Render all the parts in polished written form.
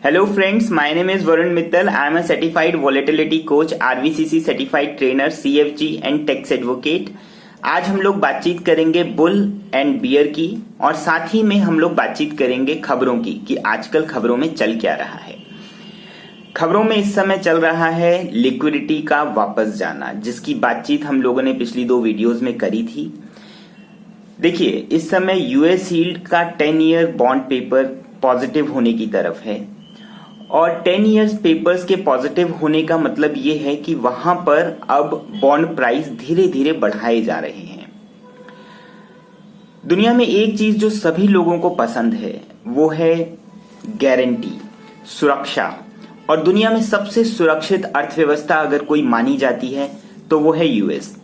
Hello friends, my name is Varun Mittal. I am a certified volatility coach, RVCC certified trainer, CFG and tax advocate. आज हम लोग बातचीत करेंगे bull and beer की और साथ ही में हम लोग बातचीत करेंगे खबरों की कि आजकल खबरों में चल क्या रहा है। खबरों में इस समय चल रहा है लिक्विडिटी का वापस जाना, जिसकी बातचीत हम लोगों ने पिछली 2 वीडियोस में करी थी। देखिए, इस समय यूएस यील्ड का 10 ईयर बॉन्ड पेपर पॉजिटिव होने की तरफ है और 10 इयर्स पेपर्स के पॉजिटिव होने का मतलब ये है कि वहां पर अब बॉन्ड प्राइस धीरे धीरे बढ़ाए जा रहे हैं। दुनिया में एक चीज जो सभी लोगों को पसंद है वो है गारंटी, सुरक्षा। और दुनिया में सबसे सुरक्षित अर्थव्यवस्था अगर कोई मानी जाती है तो वो है यूएस।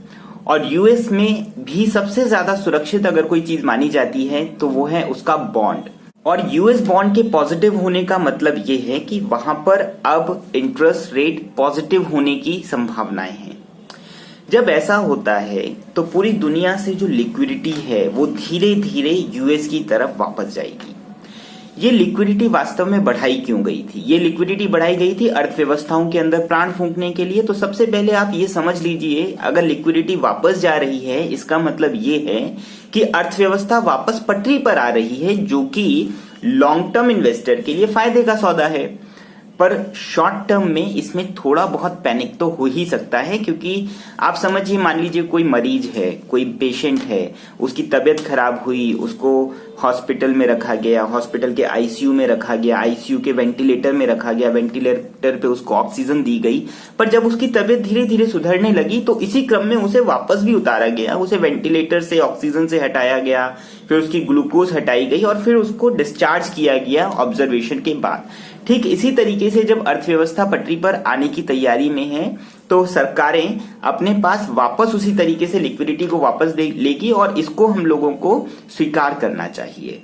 और यूएस में भी सबसे ज्यादा सुरक्षित अगर कोई चीज मानी जाती है तो वो है उसका बॉन्ड। और यूएस बॉन्ड के पॉजिटिव होने का मतलब ये है कि वहां पर अब इंटरेस्ट रेट पॉजिटिव होने की संभावनाएं हैं। जब ऐसा होता है तो पूरी दुनिया से जो लिक्विडिटी है वो धीरे धीरे यूएस की तरफ वापस जाएगी। ये लिक्विडिटी वास्तव में बढ़ाई क्यों गई थी? ये लिक्विडिटी बढ़ाई गई थी अर्थव्यवस्थाओं के अंदर प्राण फूंकने के लिए। तो सबसे पहले आप ये समझ लीजिए, अगर लिक्विडिटी वापस जा रही है इसका मतलब ये है कि अर्थव्यवस्था वापस पटरी पर आ रही है, जो कि लॉन्ग टर्म इन्वेस्टर के लिए फायदे का सौदा है। पर शॉर्ट टर्म में इसमें थोड़ा बहुत पैनिक तो हो ही सकता है, क्योंकि आप समझिए, मान लीजिए कोई मरीज है, कोई पेशेंट है, उसकी तबीयत खराब हुई, उसको हॉस्पिटल में रखा गया, हॉस्पिटल के आईसीयू में रखा गया, आईसीयू के वेंटिलेटर में रखा गया, वेंटिलेटर पे उसको ऑक्सीजन दी गई। पर जब उसकी तबीयत धीरे धीरे सुधरने लगी तो इसी क्रम में उसे वापस भी उतारा गया, उसे वेंटिलेटर से ऑक्सीजन से हटाया गया, फिर उसकी ग्लूकोज हटाई गई और फिर उसको डिस्चार्ज किया गया ऑब्जर्वेशन के बाद। ठीक इसी तरीके से जब अर्थव्यवस्था पटरी पर आने की तैयारी में है तो सरकारें अपने पास वापस उसी तरीके से लिक्विडिटी को वापस लेगी और इसको हम लोगों को स्वीकार करना चाहिए।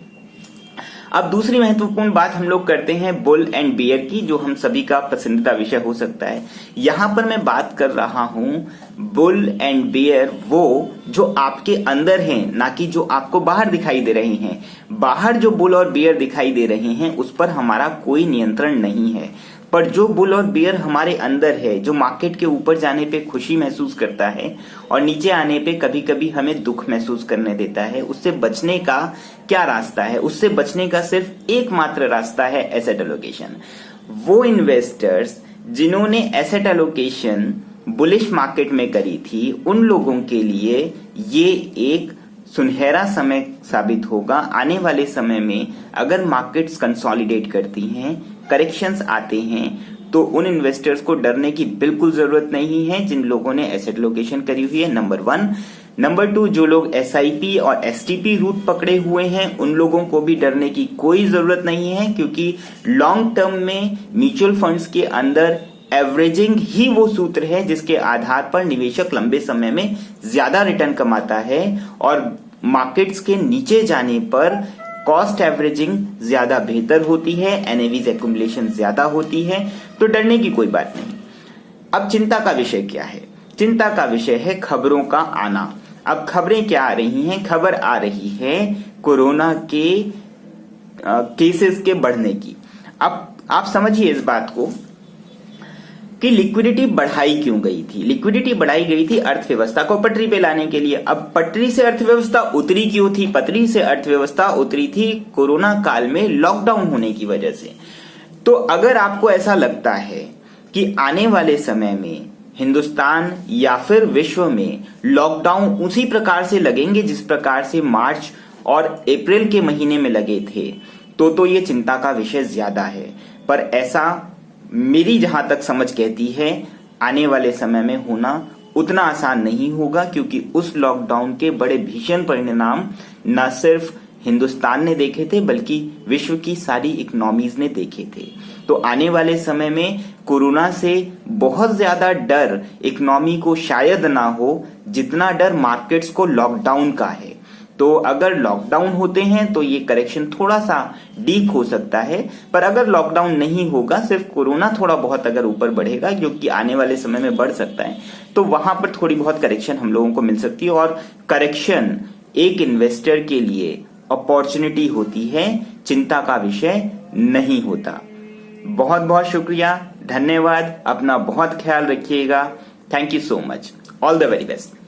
अब दूसरी महत्वपूर्ण बात हम लोग करते हैं बुल एंड बियर की, जो हम सभी का पसंदीदा विषय हो सकता है। यहां पर मैं बात कर रहा हूं बुल एंड बियर, वो जो आपके अंदर हैं, ना कि जो आपको बाहर दिखाई दे रहे हैं। बाहर जो बुल और बियर दिखाई दे रहे हैं उस पर हमारा कोई नियंत्रण नहीं है, पर जो बुल और बियर हमारे अंदर है, जो मार्केट के ऊपर जाने पे खुशी महसूस करता है और नीचे आने पे कभी कभी हमें दुख महसूस करने देता है, उससे बचने का क्या रास्ता है? उससे बचने का सिर्फ एकमात्र रास्ता है एसेट एलोकेशन। वो इन्वेस्टर्स जिन्होंने एसेट एलोकेशन बुलिश मार्केट में करी थी, उन लोगों के लिए ये एक सुनहरा समय साबित होगा। आने वाले समय में अगर मार्केट्स कंसोलिडेट करती हैं, करेक्शंस आते हैं, तो उन इन्वेस्टर्स को डरने की बिल्कुल जरूरत नहीं है जिन लोगों ने एसेट लोकेशन करी हुई है, नंबर 1। नंबर 2, जो लोग एसआईपी और एसटीपी रूट पकड़े हुए हैं उन लोगों को भी डरने की कोई जरूरत नहीं है, क्योंकि लॉन्ग टर्म में म्यूचुअल फंड्स के अंदर एवरेजिंग ही वो सूत्र है जिसके आधार पर निवेशक लंबे समय में ज्यादा रिटर्न कमाता है और मार्केट्स के नीचे जाने पर कॉस्ट एवरेजिंग ज्यादा बेहतर होती है, एनएवीज एक्युमुलेशन ज्यादा होती है। तो डरने की कोई बात नहीं। अब चिंता का विषय क्या है? चिंता का विषय है खबरों का आना। अब खबरें क्या आ रही हैं? खबर आ रही है कोरोना के केसेस के बढ़ने की। अब आप समझिए इस बात को कि लिक्विडिटी बढ़ाई क्यों गई थी? लिक्विडिटी बढ़ाई गई थी अर्थव्यवस्था को पटरी पे लाने के लिए। अब पटरी से अर्थव्यवस्था उतरी क्यों थी? पटरी से अर्थव्यवस्था उतरी थी कोरोना काल में लॉकडाउन होने की वजह से। तो अगर आपको ऐसा लगता है कि आने वाले समय में हिंदुस्तान या फिर विश्व में लॉकडाउन उसी प्रकार से लगेंगे जिस प्रकार से मार्च और अप्रैल के महीने में लगे थे, तो ये चिंता का विषय ज्यादा है। पर ऐसा मेरी जहां तक समझ कहती है आने वाले समय में होना उतना आसान नहीं होगा, क्योंकि उस लॉकडाउन के बड़े भीषण परिणाम न सिर्फ हिंदुस्तान ने देखे थे बल्कि विश्व की सारी इकोनॉमीज ने देखे थे। तो आने वाले समय में कोरोना से बहुत ज्यादा डर इकोनॉमी को शायद ना हो जितना डर मार्केट्स को लॉकडाउन का है। तो अगर लॉकडाउन होते हैं तो ये करेक्शन थोड़ा सा डीप हो सकता है, पर अगर लॉकडाउन नहीं होगा, सिर्फ कोरोना थोड़ा बहुत अगर ऊपर बढ़ेगा, जो कि आने वाले समय में बढ़ सकता है, तो वहां पर थोड़ी बहुत करेक्शन हम लोगों को मिल सकती है। और करेक्शन एक इन्वेस्टर के लिए अपॉर्चुनिटी होती है, चिंता का विषय नहीं होता। बहुत बहुत शुक्रिया, धन्यवाद, अपना बहुत ख्याल रखिएगा। Thank you so much, all the very best.